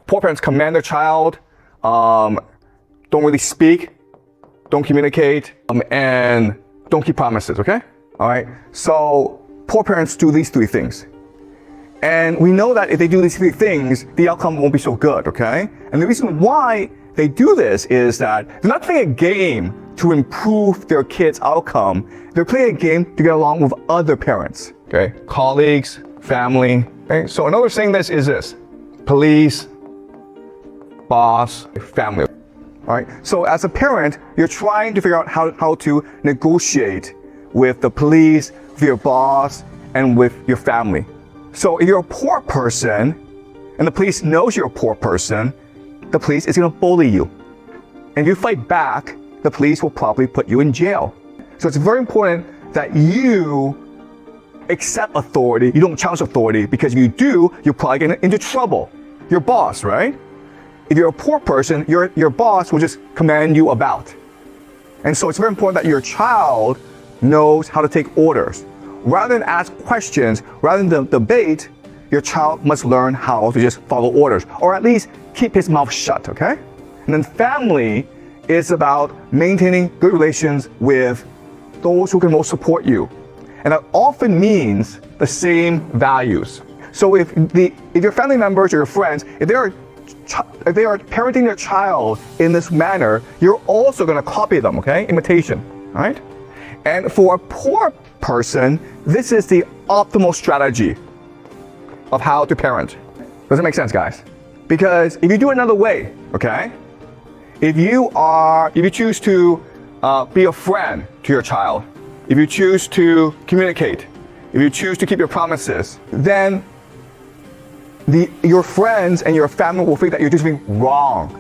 Poor parents command their child, don't really speak, don't communicate, and don't keep promises, okay? All right, so poor parents do these three things. And we know that if they do these three things, the outcome won't be so good, okay? And the reason why they do this is that they're not playing a game to improve their kids' outcome. They're playing a game to get along with other parents, okay? Colleagues, family, okay? So another saying this is this: police, boss, family. All right, so as a parent, you're trying to figure out how to negotiate with the police, with your boss, and with your family. So if you're a poor person, and the police knows you're a poor person, the police is gonna bully you. And if you fight back, the police will probably put you in jail. So it's very important that you accept authority, you don't challenge authority, because if you do, you're probably getting into trouble. Your boss, right? If you're a poor person, your boss will just command you about. And so it's very important that your child knows how to take orders. Rather than ask questions, rather than debate, your child must learn how to just follow orders, or at least keep his mouth shut, okay? And then family is about maintaining good relations with those who can most support you. And that often means the same values. So if your family members or your friends, if they are parenting their child in this manner, you're also going to copy them, okay? Imitation, all right? And for a poor person, this is the optimal strategy of how to parent. Does it make sense, guys? Because if you do it another way, okay? If you choose to be a friend to your child, if you choose to communicate, if you choose to keep your promises, then your friends and your family will think that you're doing something wrong.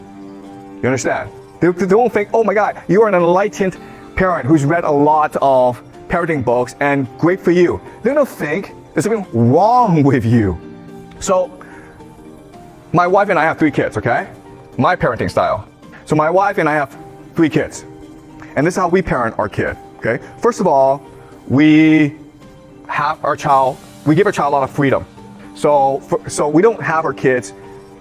You understand? They won't think, oh my God, you are an enlightened parent who's read a lot of parenting books and great for you. They don't think there's something wrong with you. So my wife and I have 3 kids, okay? My parenting style. So my wife and I have 3 kids. And this is how we parent our kid, okay? First of all, we give our child a lot of freedom. So we don't have our kids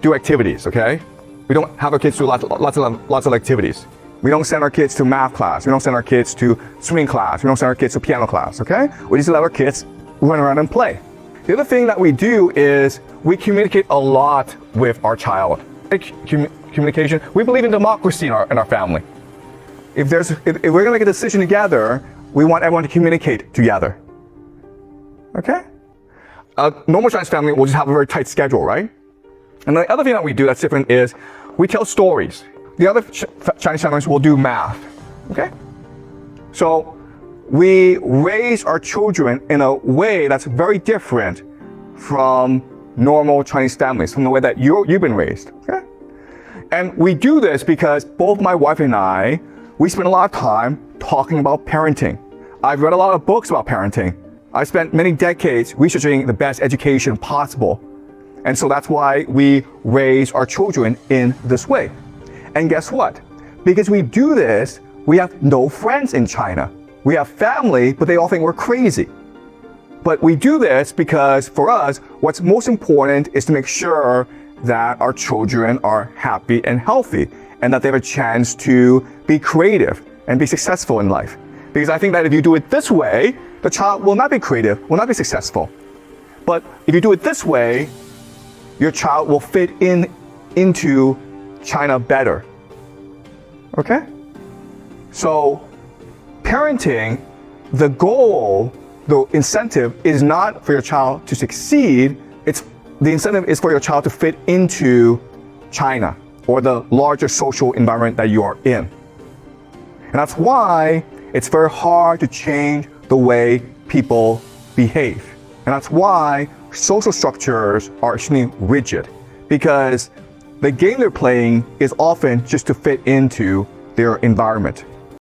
do activities, okay? We don't have our kids do lots of activities. We don't send our kids to math class. We don't send our kids to swimming class. We don't send our kids to piano class, okay? We just let our kids run around and play. The other thing that we do is we communicate a lot with our child. Communication, we believe in democracy in our family. If we're gonna make a decision together, we want everyone to communicate together, okay? A normal Chinese family will just have a very tight schedule, right? And the other thing that we do that's different is we tell stories. The other Chinese families will do math, okay? So we raise our children in a way that's very different from normal Chinese families, from the way that you've been raised, okay? And we do this because both my wife and I, we spend a lot of time talking about parenting. I've read a lot of books about parenting. I spent many decades researching the best education possible. And so that's why we raise our children in this way. And guess what? Because we do this, we have no friends in China. We have family, but they all think we're crazy. But we do this because for us, what's most important is to make sure that our children are happy and healthy, and that they have a chance to be creative and be successful in life. Because I think that if you do it this way, the child will not be creative, will not be successful. But if you do it this way, your child will fit into China better. Okay? So parenting, the goal, the incentive is not for your child to succeed, the incentive is for your child to fit into China or the larger social environment that you are in. And that's why it's very hard to change the way people behave. And that's why social structures are extremely rigid, because the game they're playing is often just to fit into their environment.